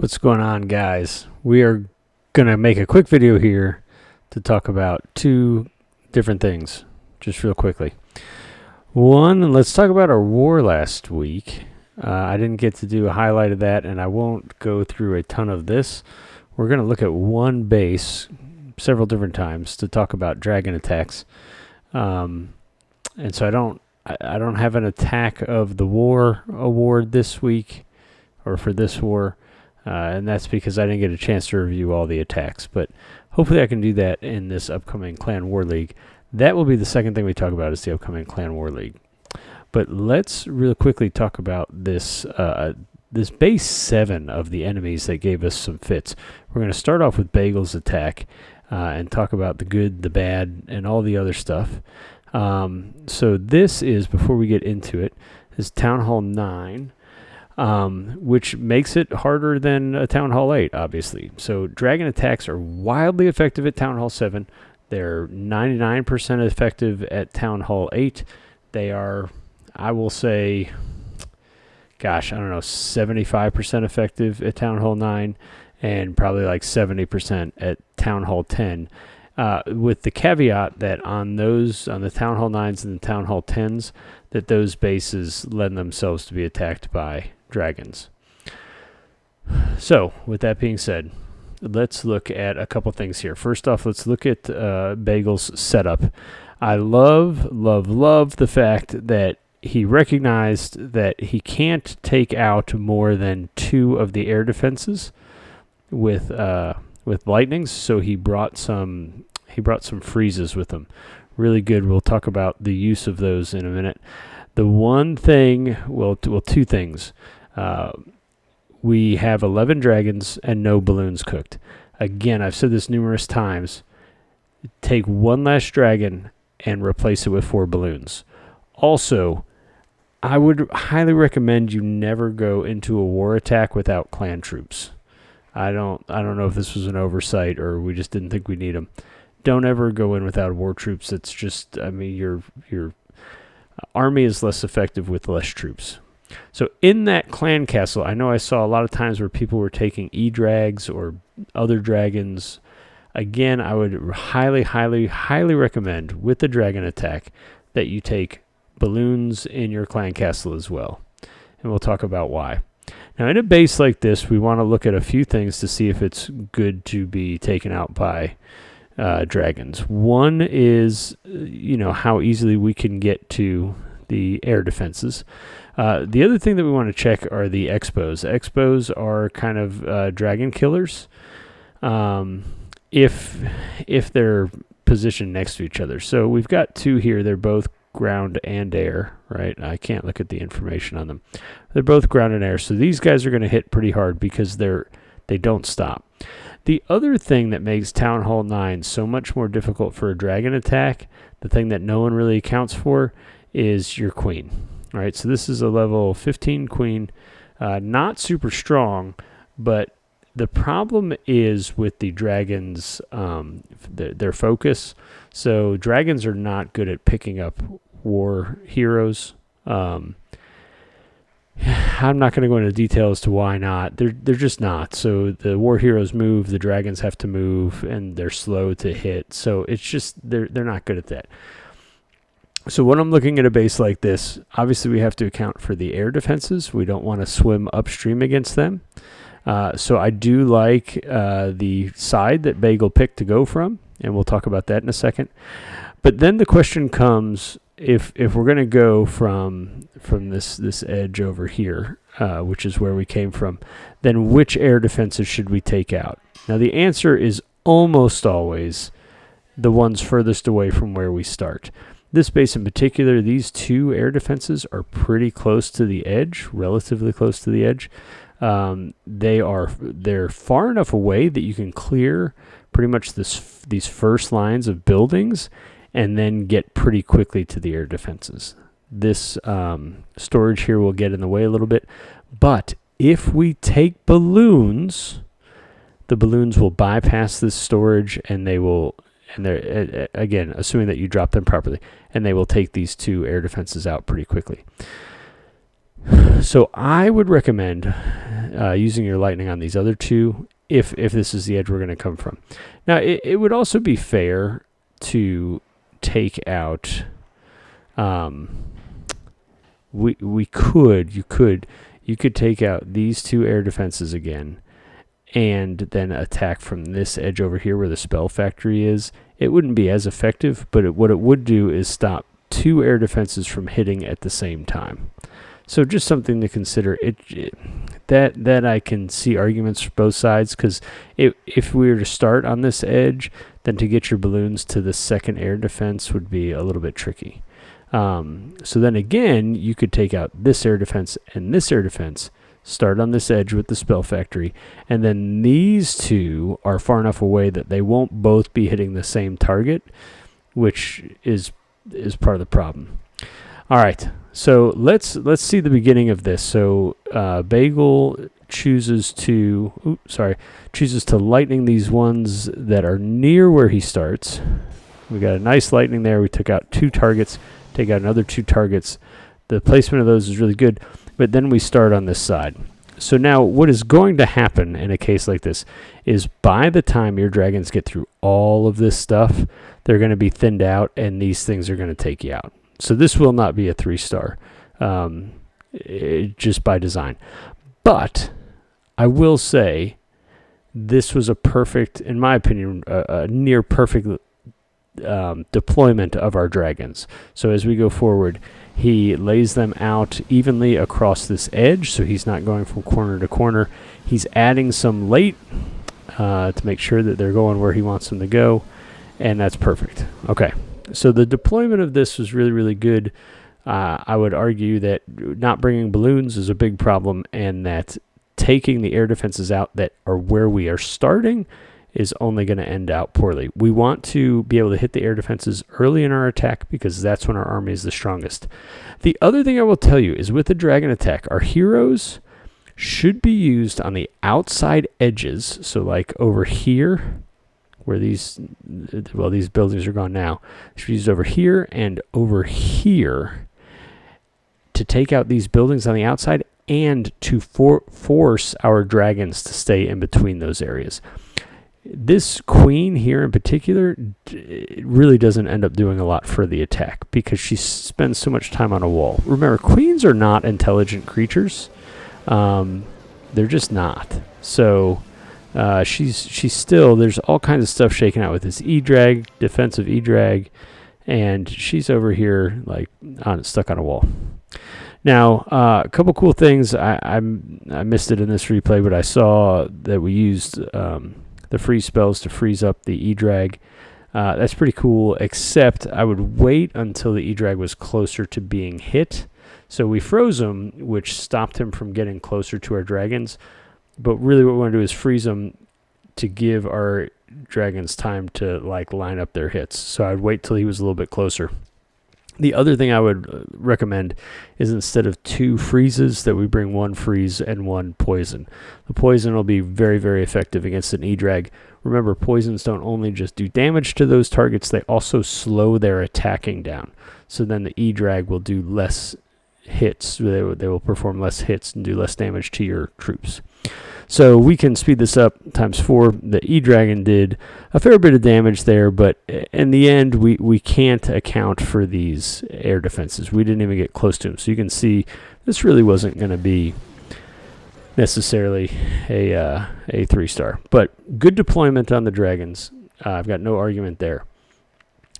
What's going on, guys? We are going to make a quick video here to talk about two different things, just real quickly. One, let's talk about our war last week. I didn't get to do a highlight of that, and I won't go through a ton of this. We're going to look at one base several different times to talk about dragon attacks. And so I don't have an attack of the war award this week, or for this war. And that's because I didn't get a chance to review all the attacks. But hopefully I can do that in this upcoming Clan War League. That will be the second thing we talk about, is the upcoming Clan War League. But let's real quickly talk about this this base 7 of the enemies that gave us some fits. We're going to start off with Bagel's attack and talk about the good, the bad, and all the other stuff. So this is, before we get into it, is Town Hall 9. Which makes it harder than a Town Hall 8, obviously. So dragon attacks are wildly effective at Town Hall 7. They're 99% effective at Town Hall 8. They are, I will say, gosh, I don't know, 75% effective at Town Hall 9, and probably like 70% at Town Hall 10. With the caveat that on the Town Hall 9s and the Town Hall 10s, that those bases lend themselves to be attacked by dragons. So, with that being said, let's look at a couple things here. First off, let's look at Bagel's setup. I love the fact that he recognized that he can't take out more than 2 of the air defenses with lightnings, so he brought some freezes with him. Really good. We'll talk about the use of those in a minute. The one thing, two things. We have 11 dragons and no balloons cooked. Again, I've said this numerous times. Take one last dragon and replace it with 4 balloons. Also, I would highly recommend you never go into a war attack without clan troops. I don't know if this was an oversight or we just didn't think we need them. Don't ever go in without war troops. It's just, I mean, your army is less effective with less troops. So in that clan castle, I know I saw a lot of times where people were taking E-Drags or other dragons. Again, I would highly recommend with the dragon attack that you take balloons in your clan castle as well. And we'll talk about why. Now, in a base like this, we want to look at a few things to see if it's good to be taken out by dragons. One is, how easily we can get to the air defenses. The other thing that we want to check are the expos. Expos are kind of dragon killers if they're positioned next to each other. So we've got 2 here. They're both ground and air, right? I can't look at the information on them. They're both ground and air. So these guys are going to hit pretty hard because they don't stop. The other thing that makes Town Hall 9 so much more difficult for a dragon attack, the thing that no one really accounts for, is your queen. All right, so this is a level 15 queen, not super strong, but the problem is with the dragons, their focus. So dragons are not good at picking up war heroes. I'm not going to go into detail as to why not. They're just not. So the war heroes move, the dragons have to move, and they're slow to hit. So it's just they're not good at that. So when I'm looking at a base like this, obviously we have to account for the air defenses. We don't want to swim upstream against them. So I do like the side that Bagel picked to go from, and we'll talk about that in a second. But then the question comes, if we're going to go from this edge over here, which is where we came from, then which air defenses should we take out? Now the answer is almost always the ones furthest away from where we start. This base in particular, these 2 air defenses are pretty close to the edge, relatively close to the edge. They're far enough away that you can clear pretty much these first lines of buildings and then get pretty quickly to the air defenses. This storage here will get in the way a little bit, but if we take balloons, the balloons will bypass this storage, and they're again, assuming that you drop them properly, and they will take these 2 air defenses out pretty quickly. So I would recommend using your lightning on these other two if this is the edge we're going to come from. Now, it would also be fair to take out... you could take out these two air defenses again and then attack from this edge over here where the spell factory is. It wouldn't be as effective, but what it would do is stop two air defenses from hitting at the same time. So just something to consider. That I can see arguments for both sides, because if we were to start on this edge, then to get your balloons to the second air defense would be a little bit tricky. So then again, you could take out this air defense and this air defense, start on this edge with the spell factory, and then these two are far enough away that they won't both be hitting the same target, which is part of the problem. All right, so let's see the beginning of this. So Bagel chooses to lightning these ones that are near where he starts. We got a nice lightning there. We took out two targets, take out another two targets. The placement of those is really good, but then we start on this side. So now what is going to happen in a case like this is by the time your dragons get through all of this stuff, they're going to be thinned out and these things are going to take you out. So this will not be a 3-star just by design. But I will say this was a perfect, in my opinion, a near perfect deployment of our dragons. So as we go forward, he lays them out evenly across this edge, so he's not going from corner to corner. He's adding some late to make sure that they're going where he wants them to go, and that's perfect. Okay, so the deployment of this was really, really good. I would argue that not bringing balloons is a big problem, and that taking the air defenses out that are where we are starting is only going to end out poorly. We want to be able to hit the air defenses early in our attack because that's when our army is the strongest. The other thing I will tell you is with the dragon attack, our heroes should be used on the outside edges. So like over here, where these buildings are gone now, should be used over here and over here to take out these buildings on the outside and to force our dragons to stay in between those areas. This queen here in particular really doesn't end up doing a lot for the attack because she spends so much time on a wall. Remember, queens are not intelligent creatures. They're just not. So she's still, there's all kinds of stuff shaking out with this E-drag, defensive E-drag, and she's over here like stuck on a wall. Now, a couple cool things. I missed it in this replay, but I saw that we used the freeze spells to freeze up the E-drag. That's pretty cool, except I would wait until the E-drag was closer to being hit. So we froze him, which stopped him from getting closer to our dragons. But really what we want to do is freeze him to give our dragons time to line up their hits. So I'd wait till he was a little bit closer. The other thing I would recommend is instead of two freezes that we bring one freeze and one poison. The poison will be very, very effective against an E-drag. Remember, poisons don't only just do damage to those targets, they also slow their attacking down. So then the E-drag will do less hits. They will perform less hits and do less damage to your troops. So we can speed this up ×4. The E-Dragon did a fair bit of damage there, but in the end, we can't account for these air defenses. We didn't even get close to them. So you can see this really wasn't going to be necessarily a 3-star. But good deployment on the dragons. I've got no argument there.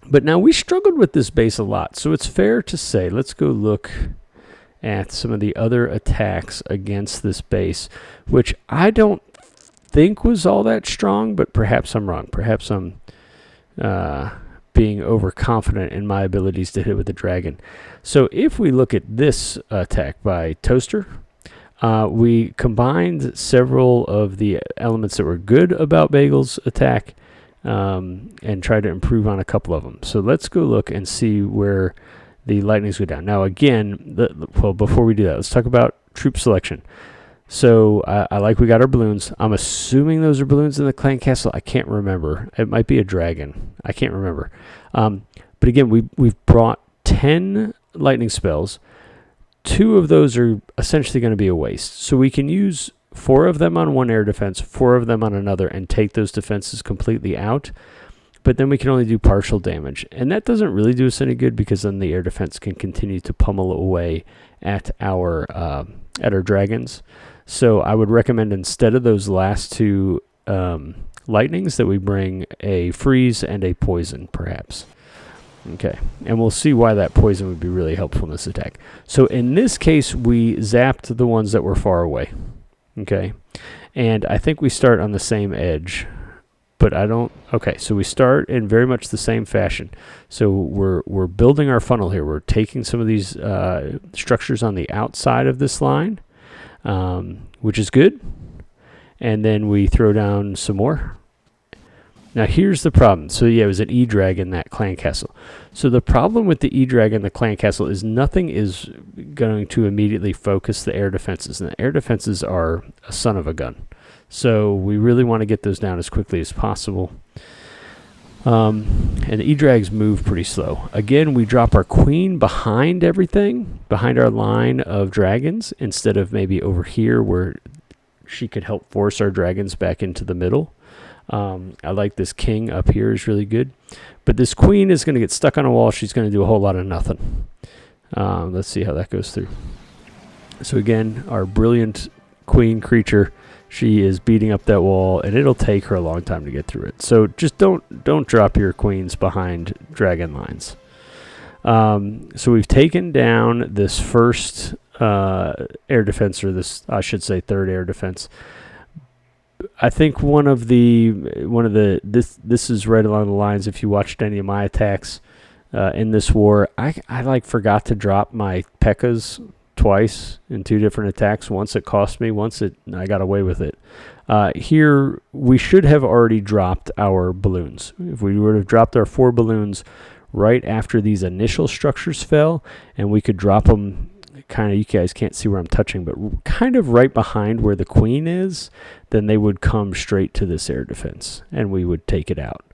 But now we struggled with this base a lot. So it's fair to say, let's go look at some of the other attacks against this base, which I don't think was all that strong, but perhaps I'm wrong. Perhaps I'm being overconfident in my abilities to hit with the dragon. So if we look at this attack by Toaster, we combined several of the elements that were good about Bagel's attack and tried to improve on a couple of them. So let's go look and see where the lightnings go down. Now again, before we do that, let's talk about troop selection. So I like we got our balloons. I'm assuming those are balloons in the clan castle. I can't remember. It might be a dragon. I can't remember. But again, we've brought 10 lightning spells. 2 of those are essentially going to be a waste. So we can use 4 of them on one air defense, 4 of them on another, and take those defenses completely out. But then we can only do partial damage. And that doesn't really do us any good, because then the air defense can continue to pummel away at our dragons. So I would recommend, instead of those last 2 lightnings, that we bring a freeze and a poison, perhaps. Okay, and we'll see why that poison would be really helpful in this attack. So in this case, we zapped the ones that were far away. Okay, and I think we start on the same edge, but I don't. Okay, so we start in very much the same fashion. So we're building our funnel here. We're taking some of these structures on the outside of this line, which is good, and then we throw down some more. Now here's the problem. So yeah, it was an E-Dragon, that clan castle. So the problem with the E-Dragon, the clan castle, is nothing is going to immediately focus the air defenses. And the air defenses are a son of a gun. So we really want to get those down as quickly as possible. And the E-Drags move pretty slow. Again, we drop our queen behind everything, behind our line of dragons, instead of maybe over here where she could help force our dragons back into the middle. I like this king up here is really good, but this queen is going to get stuck on a wall. She's going to do a whole lot of nothing. Let's see how that goes through. So again, our brilliant queen creature, she is beating up that wall, and it'll take her a long time to get through it. So just don't drop your queens behind dragon lines. So we've taken down this first air defense, or this, I should say, third air defense. I think this is right along the lines. If you watched any of my attacks in this war, I forgot to drop my P.E.K.K.A.s twice in 2 different attacks. Once it cost me, I got away with it. Here we should have already dropped our balloons. If we would have dropped our 4 balloons right after these initial structures fell, and we could drop them kind of, you guys can't see where I'm touching, but kind of right behind where the queen is, then they would come straight to this air defense, and we would take it out.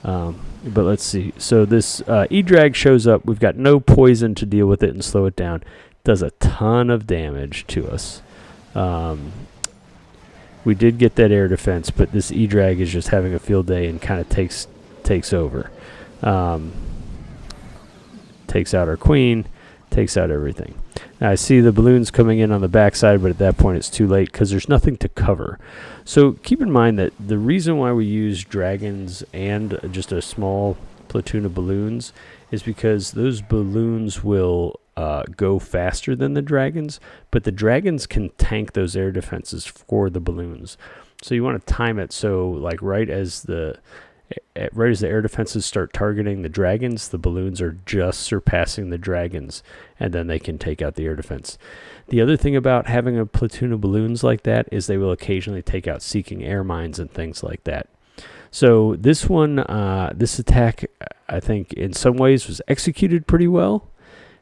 But let's see. So this E-Drag shows up. We've got no poison to deal with it and slow it down. Does a ton of damage to us. We did get that air defense, but this E-Drag is just having a field day and kind of takes over. Takes out our queen, takes out everything. Now I see the balloons coming in on the backside, but at that point it's too late because there's nothing to cover. So keep in mind that the reason why we use dragons and just a small platoon of balloons is because those balloons will go faster than the dragons, but the dragons can tank those air defenses for the balloons. So you want to time it so, like, right as the air defenses start targeting the dragons, the balloons are just surpassing the dragons, and then they can take out the air defense. The other thing about having a platoon of balloons like that is they will occasionally take out seeking air mines and things like that. So this one, this attack, I think in some ways was executed pretty well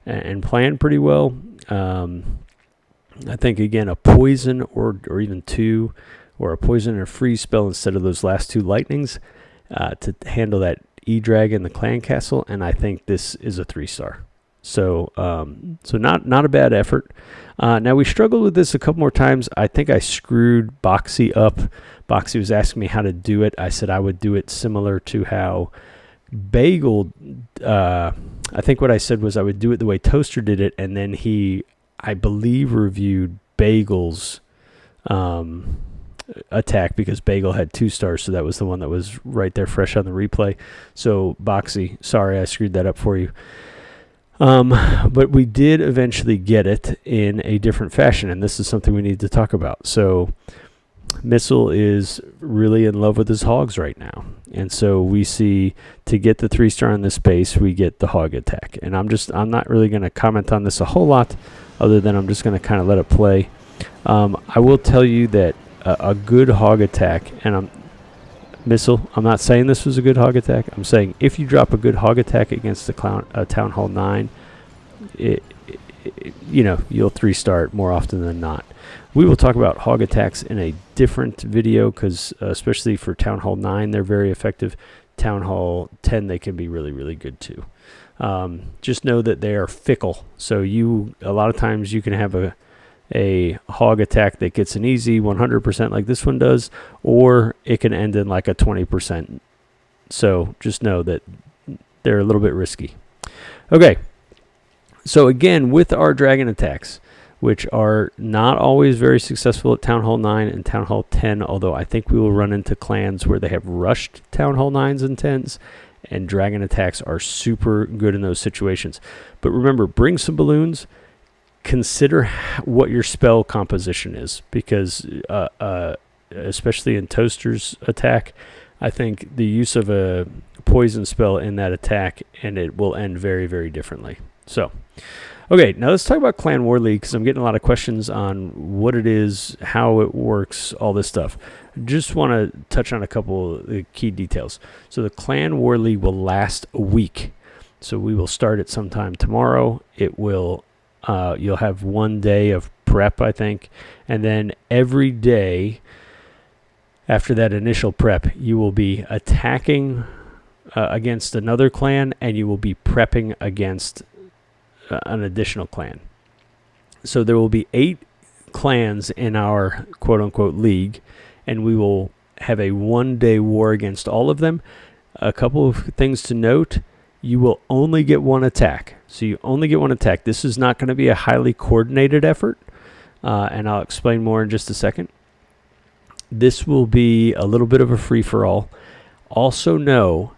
and planned pretty well. I think, again, a poison or even 2, or a poison or freeze spell instead of those last 2 lightnings to handle that E-Drag in the clan castle, and I think this is a 3-star. So not a bad effort. Now we struggled with this a couple more times. I think I screwed Boxy up. Boxy was asking me how to do it. I said I would do it similar to how Bagel, I think what I said was I would do it the way Toaster did it, and then he, I believe, reviewed Bagel's attack because Bagel had 2 stars, so that was the one that was right there fresh on the replay. So Boxy, sorry I screwed that up for you. But we did eventually get it in a different fashion, and this is something we need to talk about. So Missile is really in love with his hogs right now, and so we see, to get the 3-star on this base, we get the hog attack. And I'm not really going to comment on this a whole lot, other than I'm just going to kind of let it play. I will tell you that a good hog attack, and Missile, I'm not saying this was a good hog attack. I'm saying if you drop a good hog attack against the Town Hall 9, you'll 3-star it more often than not. We will talk about hog attacks in a different video because, especially for Town Hall 9, they're very effective. Town Hall 10, they can be really, really good too. Just know that they are fickle. So a lot of times you can have a hog attack that gets an easy 100% like this one does, or it can end in like a 20%. So just know that they're a little bit risky. Okay, so again, with our dragon attacks, which are not always very successful at Town Hall 9 and Town Hall 10, although I think we will run into clans where they have rushed Town Hall 9s and 10s, and dragon attacks are super good in those situations. But remember, bring some balloons. Consider what your spell composition is, because especially in Toaster's attack, I think the use of a poison spell in that attack, and it will end very, very differently. So, okay, now let's talk about Clan War League, because I'm getting a lot of questions on what it is, how it works, all this stuff. Just want to touch on a couple of the key details. So the Clan War League will last a week. So we will start it sometime tomorrow. It will, you'll have 1 day of prep, I think, and then every day after that initial prep, you will be attacking against another clan, and you will be prepping against an additional clan. So there will be 8 clans in our quote-unquote league, and we will have a 1-day war against all of them. A couple of things to note: you will only get 1 attack. So you only get 1 attack. This is not going to be a highly coordinated effort, and I'll explain more in just a second. This will be a little bit of a free-for-all. Also know,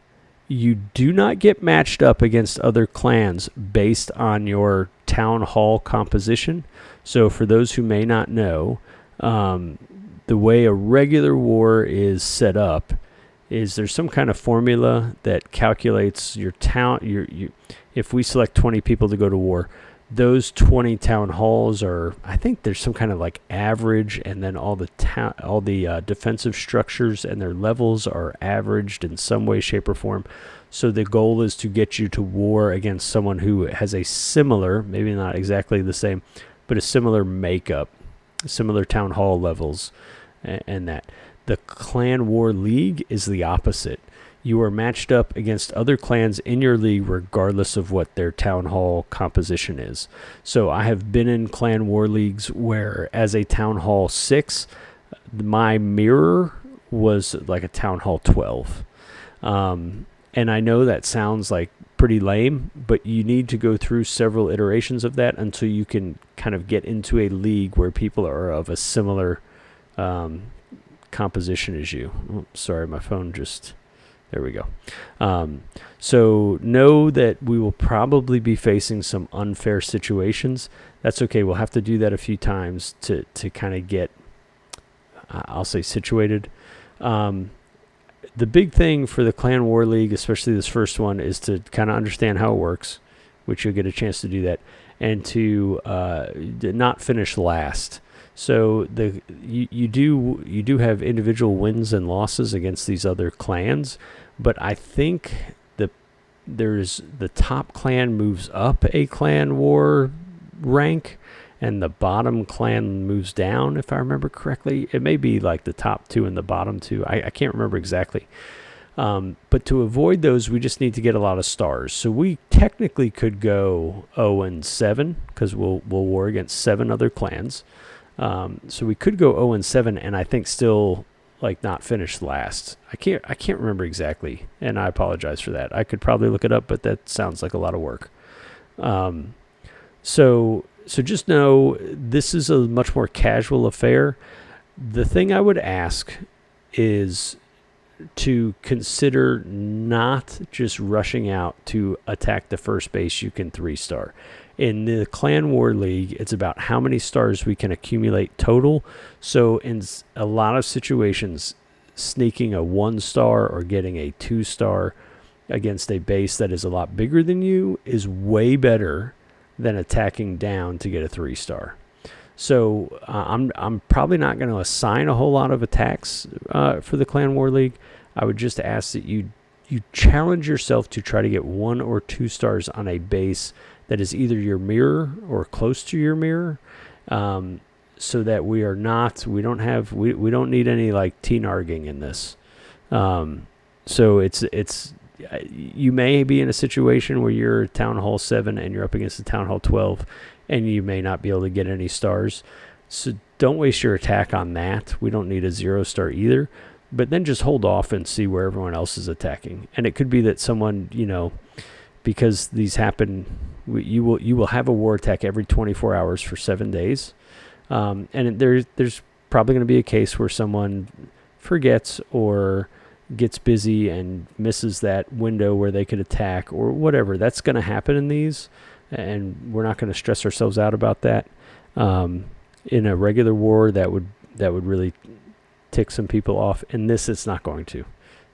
you do not get matched up against other clans based on your town hall composition. So for those who may not know, the way a regular war is set up is there's some kind of formula that calculates your town. If we select 20 people to go to war, those 20 town halls are, I think there's some kind of like average, and then all the defensive structures and their levels are averaged in some way, shape, or form. So the goal is to get you to war against someone who has a similar, maybe not exactly the same, but a similar makeup, similar town hall levels, and that. The Clan War League is the opposite. You are matched up against other clans in your league regardless of what their town hall composition is. So I have been in Clan War Leagues where, as a Town Hall 6, my mirror was like a Town Hall 12. And I know that sounds like pretty lame, but you need to go through several iterations of that until you can kind of get into a league where people are of a similar composition as you. Oh, sorry, my phone just... There we go. So know that we will probably be facing some unfair situations. That's okay. We'll have to do that a few times to kind of get, I'll say, situated. The big thing for the Clan War League, especially this first one, is to kind of understand how it works, which you'll get a chance to do that, and to not finish last. So you do have individual wins and losses against these other clans, but I think there's the top clan moves up a clan war rank, and the bottom clan moves down, if I remember correctly. It may be like the top 2 and the bottom 2. I can't remember exactly. But to avoid those, we just need to get a lot of stars. So we technically could go 0-7 because we'll war against 7 other clans. So we could go 0-7, and I think still like not finish last. I can't remember exactly, and I apologize for that. I could probably look it up, but that sounds like a lot of work. So just know this is a much more casual affair. The thing I would ask is to consider not just rushing out to attack the first base you can 3-star. In the Clan War League, it's about how many stars we can accumulate total. So in a lot of situations, sneaking a 1-star or getting a 2-star against a base that is a lot bigger than you is way better than attacking down to get a 3-star. So I'm probably not going to assign a whole lot of attacks for the Clan War League. I would just ask that you challenge yourself to try to get 1 or 2 stars on a base that is either your mirror or close to your mirror, so that we don't need any like T-narging in this. So it's you may be in a situation where you're Town Hall 7 and you're up against the Town Hall 12, and you may not be able to get any stars. So don't waste your attack on that. We don't need a 0 star either. But then just hold off and see where everyone else is attacking. And it could be that someone, because these happen, you will have a war attack every 24 hours for 7 days. And there's probably going to be a case where someone forgets or gets busy and misses that window where they could attack or whatever. That's going to happen in these, and we're not going to stress ourselves out about that. In a regular war, that would really tick some people off. In this, it's not going to.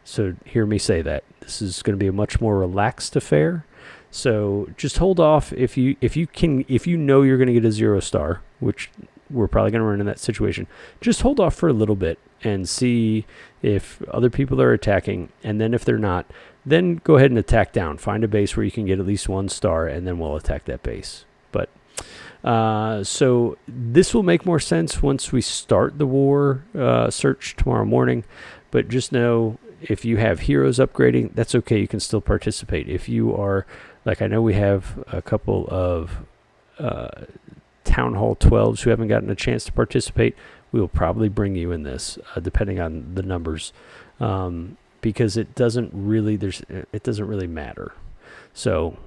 So hear me say that. This is going to be a much more relaxed affair. So just hold off if you know you're going to get a 0 star, which we're probably going to run in that situation. Just hold off for a little bit and see if other people are attacking, and then if they're not, then go ahead and attack down. Find a base where you can get at least 1 star, and then we'll attack that base. But so this will make more sense once we start the war search tomorrow morning. But just know, if you have heroes upgrading, that's okay. You can still participate. If you are, like I know we have a couple of Town Hall 12s who haven't gotten a chance to participate, we will probably bring you in this, depending on the numbers, because it doesn't really matter. So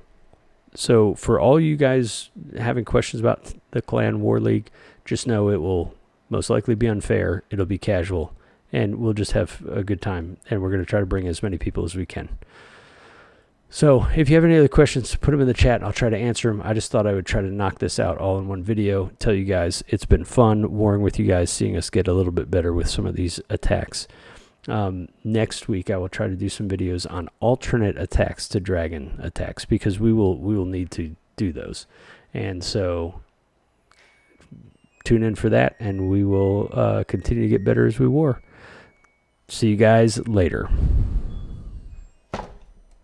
for all you guys having questions about the Clan War League, just know it will most likely be unfair. It'll be casual, and we'll just have a good time, and we're going to try to bring as many people as we can. So if you have any other questions, put them in the chat, and I'll try to answer them. I just thought I would try to knock this out all in one video, tell you guys it's been fun warring with you guys, seeing us get a little bit better with some of these attacks. Next week, I will try to do some videos on alternate attacks to dragon attacks, because we will need to do those. And so tune in for that, and we will continue to get better as we war. See you guys later.